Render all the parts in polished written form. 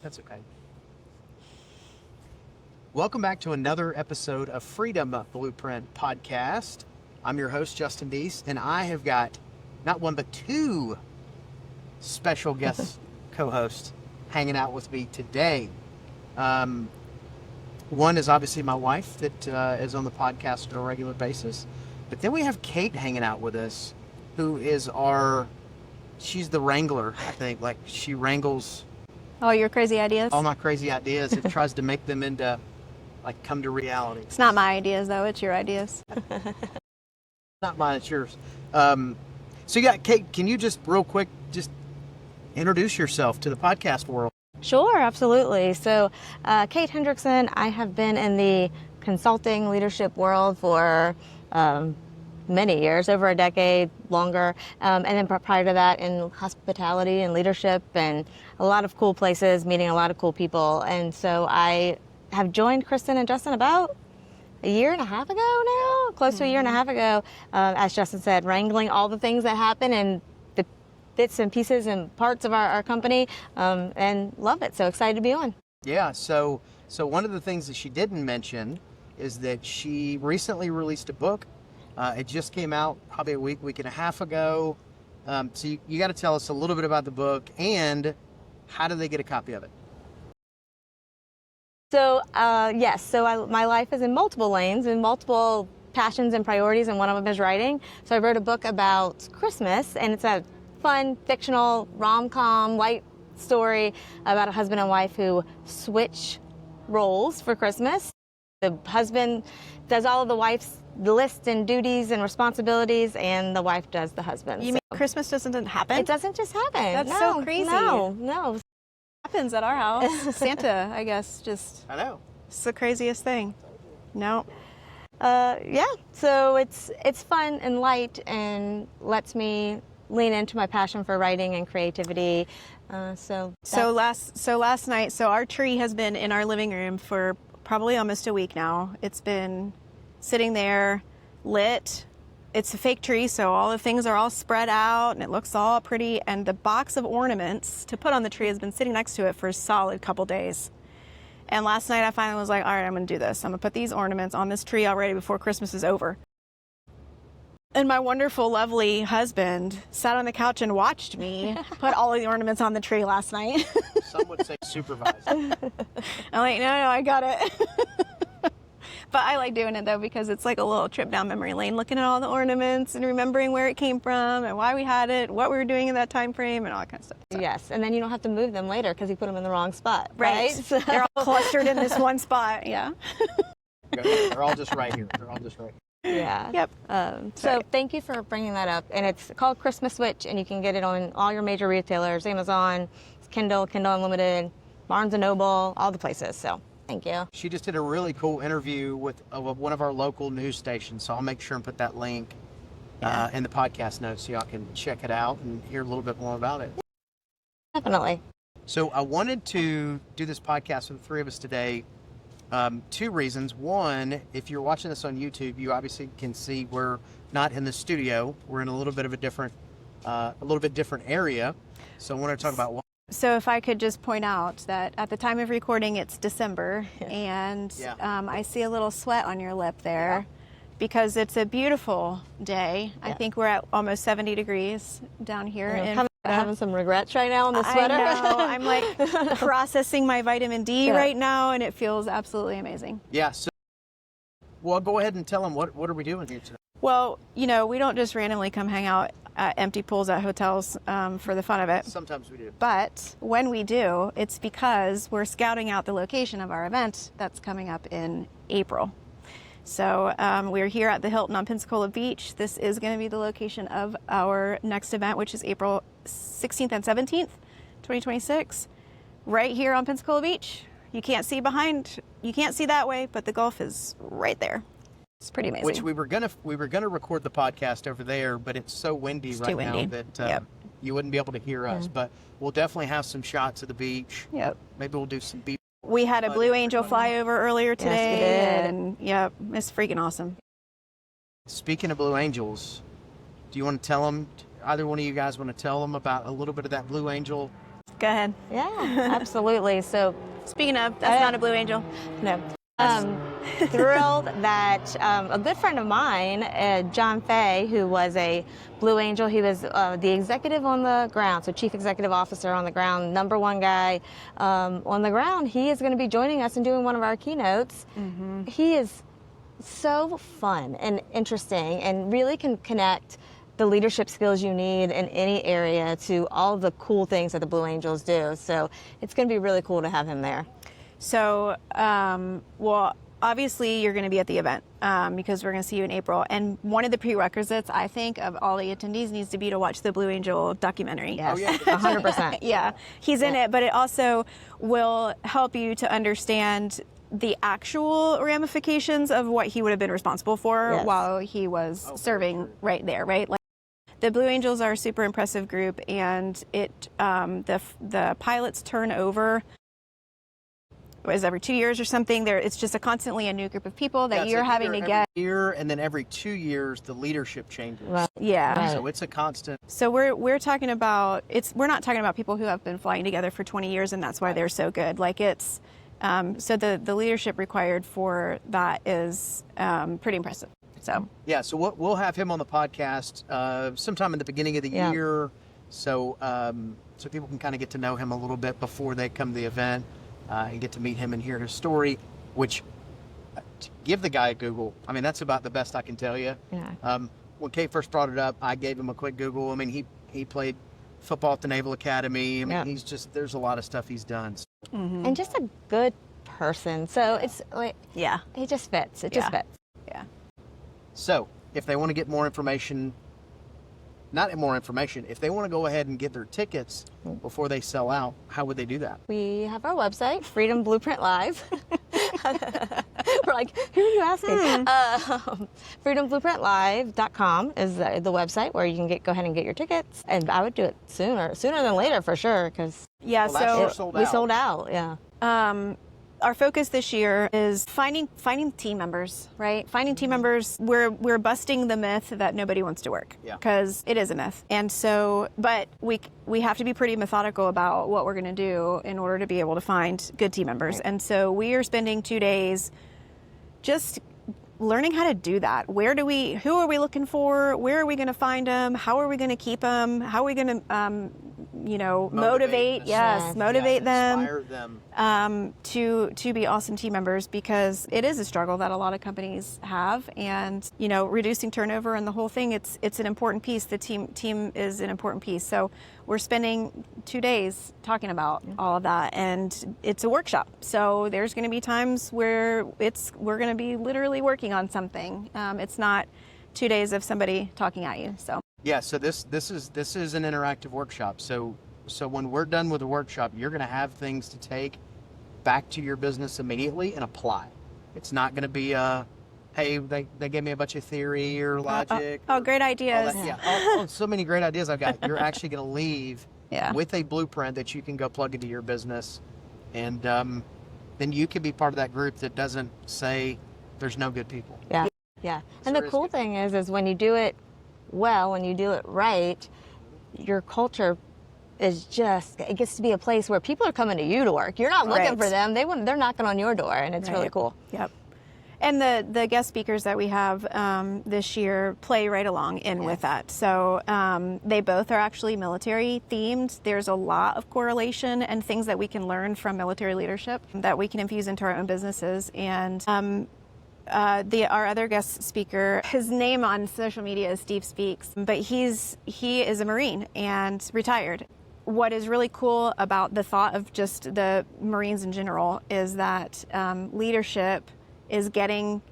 That's okay. Welcome back to another episode of Freedom Blueprint Podcast. I'm your host, Justin Deese, and I have got not one but two special guest co-hosts hanging out with me today. One is obviously my wife that is on the podcast on a regular basis, but then we have Kate hanging out with us, who is she's the wrangler, I think. Like, she wrangles all your crazy ideas? All my crazy ideas. It tries to make them into, like, come to reality. It's not my ideas, though. It's your ideas. Not mine, it's yours. So yeah, Kate, can you just real quick just introduce yourself to the podcast world? Sure, absolutely. So, Kate Hendrickson, I have been in the consulting leadership world for many years, over a decade, longer. And then prior to that in hospitality and leadership and a lot of cool places, meeting a lot of cool people. And so I have joined Kristen and Justin about a year and a half ago now, close to a year and a half ago, as Justin said, wrangling all the things that happen and the bits and pieces and parts of our company, and love it. So excited to be on. Yeah, so one of the things that she didn't mention is that she recently released a book. It just came out probably a week and a half ago. So you got to tell us a little bit about the book and how do they get a copy of it? So, yes, so my life is in multiple lanes and multiple passions and priorities, and one of them is writing. So I wrote a book about Christmas, and it's a fun, fictional, rom-com, light story about a husband and wife who switch roles for Christmas. The husband does all of the wife's list and duties and responsibilities, and the wife does the husband. You mean Christmas doesn't happen? It doesn't just happen. That's so crazy. No. It happens at our house. Santa, I guess, just... I know. It's the craziest thing. No. Yeah, so it's fun and light and lets me lean into my passion for writing and creativity. So last night, our tree has been in our living room for probably almost a week now. It's been sitting there lit. It's a fake tree, so all the things are all spread out and it looks all pretty, and the box of ornaments to put on the tree has been sitting next to it for a solid couple days. And last night I finally was like, all right, I'm going to do this. I'm going to put these ornaments on this tree already before Christmas is over. And my wonderful, lovely husband sat on the couch and watched me put all of the ornaments on the tree last night. Some would say supervise. I'm like, no, I got it. But I like doing it, though, because it's like a little trip down memory lane, looking at all the ornaments and remembering where it came from and why we had it, what we were doing in that time frame, and all that kind of stuff. So. Yes, and then you don't have to move them later because you put them in the wrong spot, Right. So. They're all clustered in this one spot, yeah. They're all just right here. Yeah. Yep. So thank you for bringing that up. And it's called Christmas Switch, and you can get it on all your major retailers, Amazon, Kindle Unlimited, Barnes & Noble, all the places. So thank you. She just did a really cool interview with one of our local news stations, so I'll make sure and put that link in the podcast notes so y'all can check it out and hear a little bit more about it. Definitely. So I wanted to do this podcast with the three of us today. Two reasons. One, if you're watching this on YouTube, you obviously can see we're not in the studio. We're in a little bit different area. So I want to talk about what. So if I could just point out that at the time of recording, it's December, and I see a little sweat on your lip there because it's a beautiful day. Yeah. I think we're at almost 70 degrees down here. I'm having some regrets right now on the sweater. I know. I'm like processing my vitamin D right now, and it feels absolutely amazing. Yeah. So, well, go ahead and tell them what are we doing here today? Well, we don't just randomly come hang out at empty pools at hotels for the fun of it. Sometimes we do. But when we do, it's because we're scouting out the location of our event that's coming up in April. So we're here at the Hilton on Pensacola Beach. This is going to be the location of our next event, which is April 16th and 17th, 2026, right here on Pensacola Beach. You can't see that way, but the Gulf is right there. It's pretty amazing. Which we were gonna record the podcast over there, but it's so windy now that you wouldn't be able to hear us. But we'll definitely have some shots of the beach. Yep. Maybe we'll do some beach. We had a Blue Angel flyover earlier today. Yes, and it's freaking awesome. Speaking of Blue Angels, do you want to tell them? Either one of you guys want to tell them about a little bit of that Blue Angel Go ahead. Yeah, absolutely. So, Speaking of, that's not a Blue Angel. no. Thrilled that a good friend of mine, John Fay, who was a Blue Angel, he was the executive on the ground, so chief executive officer on the ground, #1 guy on the ground. He is going to be joining us and doing one of our keynotes. He is so fun and interesting and really can connect the leadership skills you need in any area to all the cool things that the Blue Angels do. So it's going to be really cool to have him there. So, well, obviously you're going to be at the event because we're going to see you in April. And one of the prerequisites, I think, of all the attendees needs to be to watch the Blue Angel documentary. Yes, Oh, yeah. 100%. Yeah, he's in it, but it also will help you to understand the actual ramifications of what he would have been responsible for Yes. while he was serving right there, right? Like, the Blue Angels are a super impressive group, and the pilots turn over. Was every 2 years or something. It's just constantly a new group of people that you're having to get. Every year, and then every 2 years, the leadership changes. Right. Yeah. Right. So it's a constant. So we're talking about we're not talking about people who have been flying together for 20 years and that's why they're so good. Like it's so the leadership required for that is pretty impressive. So Yeah, so we'll have him on the podcast sometime in the beginning of the Yeah. year, so so people can kind of get to know him a little bit before they come to the event and get to meet him and hear his story, which give the guy a Google. I mean, that's about the best I can tell you. Yeah. When Kate first brought it up, I gave him a quick Google. I mean, he played football at the Naval Academy. I mean, Yeah. there's a lot of stuff he's done. And just a good person. So it's like, yeah. he just fits. It just Yeah. fits. Yeah. So if they want to get more information, if they want to go ahead and get their tickets before they sell out, how would they do that? We have our website, Freedom Blueprint Live. We're like, who are you asking? FreedomBlueprintLive.com is the website where you can go ahead and get your tickets. And I would do it sooner than later for sure, because Yeah, Well, last year so sold we out. sold out. Yeah. our focus this year is finding team members, right? Finding team members. We're busting the myth that nobody wants to work, Yeah. because it is a myth. And so, but we have to be pretty methodical about what we're going to do in order to be able to find good team members. Right. And so we are spending 2 days just learning how to do that. Who are we looking for? Where are we going to find them? How are we going to keep them? How are we going to, motivate them. Inspire them. To be awesome team members, because it is a struggle that a lot of companies have, and reducing turnover and the whole thing, it's an important piece. The team is an important piece. So we're spending 2 days talking about all of that, and it's a workshop. So there's going to be times where we're going to be literally working on something. It's not 2 days of somebody talking at you. So Yeah, so this is an interactive workshop. So when we're done with the workshop, you're going to have things to take back to your business immediately and apply. It's not going to be hey, they gave me a bunch of theory or logic. great all ideas. that. So many great ideas I've got. You're actually going to leave Yeah. with a blueprint that you can go plug into your business, and then you can be part of that group that doesn't say there's no good people. Yeah. Yeah. And there the is cool good- thing is when you do it well, when you do it right, your culture is it gets to be a place where people are coming to you to work. You're not looking Right. for them. They're knocking on your door, and it's really Right. cool. Yep. And the guest speakers that we have this year play right along in with that. So they both are actually military themed. There's a lot of correlation and things that we can learn from military leadership that we can infuse into our own businesses. And our other guest speaker, his name on social media is Steve Speaks, but he is a Marine and retired. What is really cool about the thought of just the Marines in general is that leadership is getting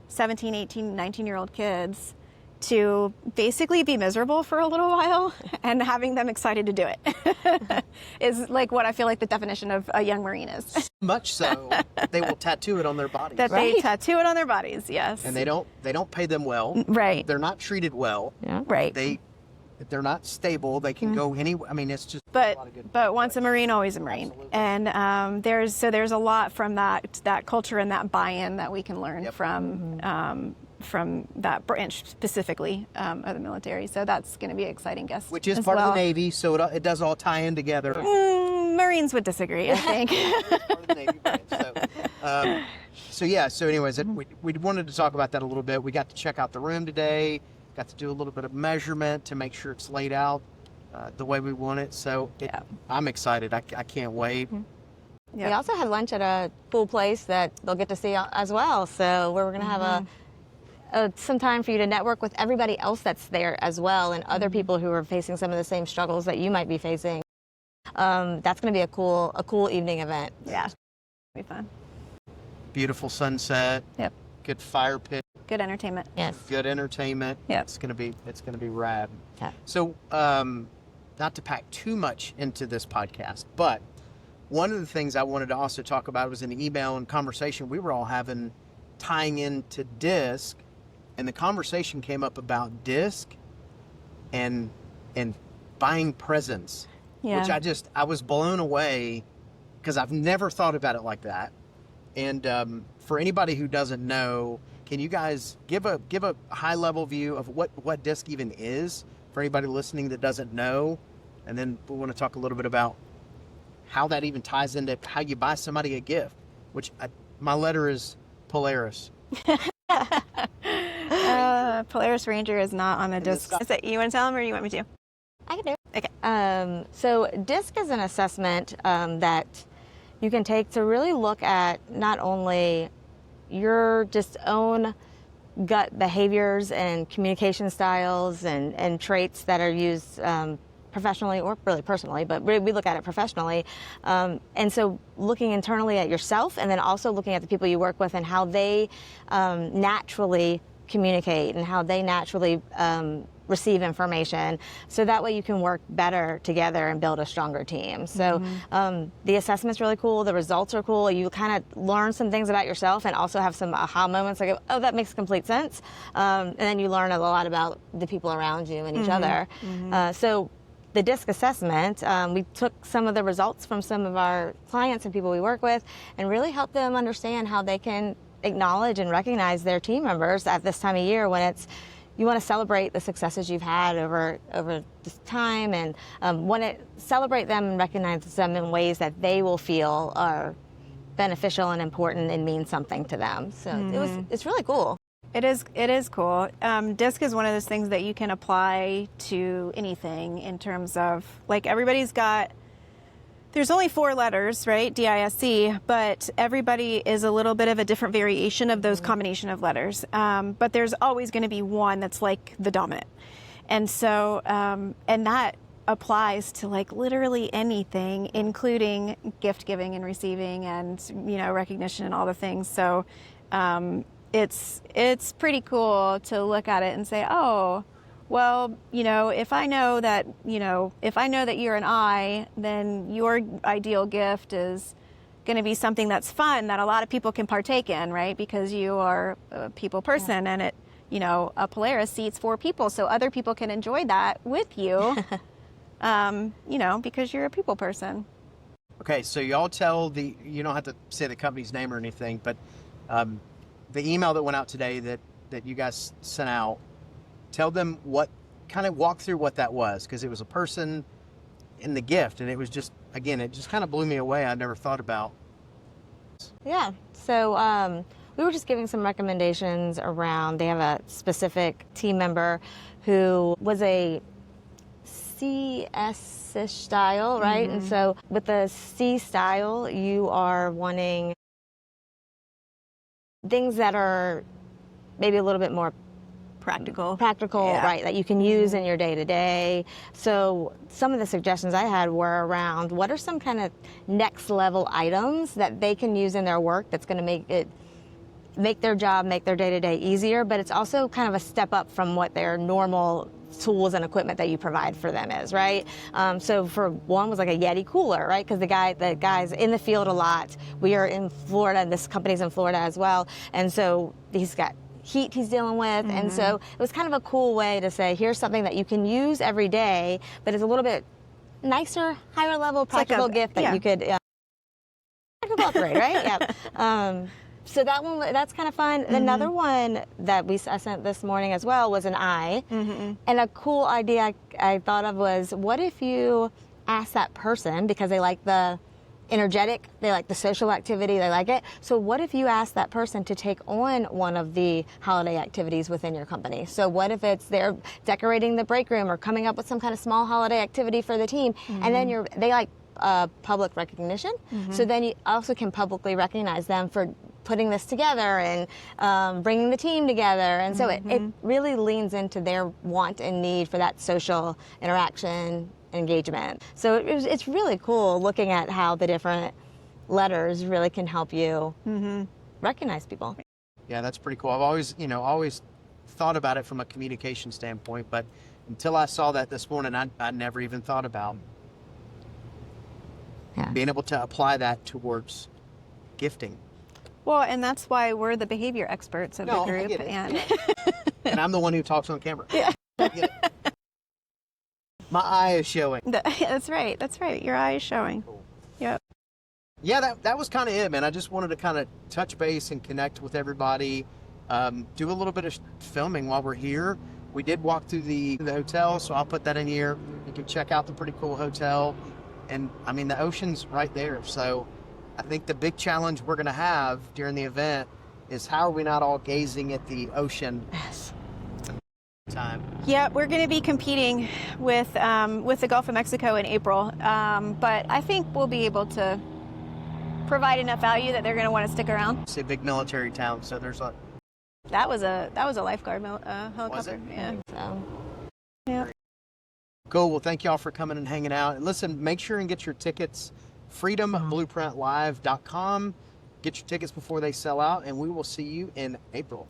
17, 18, 19-year-old kids to basically be miserable for a little while and having them excited to do it is like what I feel like the definition of a young Marine is. Much so, they will tattoo it on their bodies. That Right. they tattoo it on their bodies, yes. And they don't pay them well. Right. They're not treated well. Yeah. Right. They're not stable. They can go anywhere. I mean, it's just a But lot of good. once a Marine, always a Marine. Absolutely. And there's a lot from that culture and that buy-in that we can learn Yep. from that branch specifically of the military. So that's going to be an exciting guest. Which is as part of well. the Navy, so it does all tie in together. Marines would disagree, I think. Part of the Navy branch. So anyways, we wanted to talk about that a little bit. We got to check out the room today, got to do a little bit of measurement to make sure it's laid out the way we want it. So I'm excited. I can't wait. We also had lunch at a cool place that they'll get to see as well. So we're going to have some time for you to network with everybody else that's there as well, and other people who are facing some of the same struggles that you might be facing. That's going to be a cool evening event. Yeah, it'll be fun. Beautiful sunset. Yep. Good fire pit. Good entertainment. Yes. Good entertainment. Yep. It's gonna be rad. Yeah. So, not to pack too much into this podcast, but one of the things I wanted to also talk about was an email and conversation we were all having tying into DISC, and the conversation came up about DISC and buying presents, which I was blown away because I've never thought about it like that. And for anybody who doesn't know, can you guys give a high level view of what DISC even is for anybody listening that doesn't know? And then we want to talk a little bit about how that even ties into how you buy somebody a gift, which my letter is Polaris. Polaris Ranger is not on the DISC. You want to tell them, or you want me to? I can do it. Okay. So DISC is an assessment that you can take to really look at not only your just own gut behaviors and communication styles and traits that are used professionally or really personally, but we look at it professionally. And so looking internally at yourself, and then also looking at the people you work with and how they naturally communicate and how they naturally receive information, so that way you can work better together and build a stronger team. So the assessment's really cool, the results are cool, you kind of learn some things about yourself and also have some aha moments like, oh, that makes complete sense. And then you learn a lot about the people around you and each other. So the DISC assessment, we took some of the results from some of our clients and people we work with and really help them understand how they can acknowledge and recognize their team members at this time of year when you want to celebrate the successes you've had over this time, and celebrate them and recognize them in ways that they will feel are beneficial and important and mean something to them. So it's really cool. It is cool. DISC is one of those things that you can apply to anything in terms of, like, there's only 4 letters, right? DISC, but everybody is a little bit of a different variation of those combination of letters. But there's always going to be one that's like the dominant. And so, and that applies to like literally anything, including gift giving and receiving and, recognition and all the things. So, it's pretty cool to look at it and say, oh, well, if I know that you're an I, then your ideal gift is going to be something that's fun that a lot of people can partake in, right? Because you are a people person, and a Polaris seats 4 people, so other people can enjoy that with you, because you're a people person. Okay, so y'all you don't have to say the company's name or anything, but the email that went out today that you guys sent out, tell them kind of walk through what that was, because it was a person in the gift, and it was just, again, it just kind of blew me away. I never thought about. Yeah, so we were just giving some recommendations around, they have a specific team member who was a CS-ish style, right? And so with the C style, you are wanting things that are maybe a little bit more practical, yeah, right, that you can use in your day-to-day. So some of the suggestions I had were around what are some kind of next level items that they can use in their work that's going to make their job, make their day-to-day easier, but it's also kind of a step up from what their normal tools and equipment that you provide for them is, right? So for one was like a Yeti cooler, right? Because the guy's in the field a lot. We are in Florida, and this company's in Florida as well, and so he's got heat he's dealing with, and so it was kind of a cool way to say, here's something that you can use every day, but it's a little bit nicer, higher level, practical gift that you could upgrade, right? Yeah. So that's kind of fun. Another one that I sent this morning as well was an eye, and a cool idea I thought of was, what if you ask that person, because they like the energetic, they like the social activity, they like it. So what if you ask that person to take on one of the holiday activities within your company? So what if it's they're decorating the break room or coming up with some kind of small holiday activity for the team, and then they like public recognition. So then you also can publicly recognize them for putting this together and bringing the team together. And so it really leans into their want and need for that social interaction, engagement. So it's really cool looking at how the different letters really can help you recognize people. Yeah, that's pretty cool. I've always thought about it from a communication standpoint, but until I saw that this morning, I never even thought about being able to apply that towards gifting. Well, and that's why we're the behavior experts of the group. I get it. And And I'm the one who talks on camera. Yeah. I get it. My eye is showing. That's right. Your eye is showing. Cool. Yep. Yeah, that was kind of it, man. I just wanted to kind of touch base and connect with everybody, do a little bit of filming while we're here. We did walk through the hotel, so I'll put that in here. You can check out the pretty cool hotel. And, I mean, the ocean's right there. So I think the big challenge we're going to have during the event is how are we not all gazing at the ocean time? Yeah, we're going to be competing with the Gulf of Mexico in April. But I think we'll be able to provide enough value that they're going to want to stick around. It's a big military town, so there's a... That was a lifeguard helicopter. Was it? Yeah. So. Yeah. Cool. Well, thank y'all for coming and hanging out. And listen, make sure and get your tickets, freedomblueprintlive.com. Get your tickets before they sell out, and we will see you in April.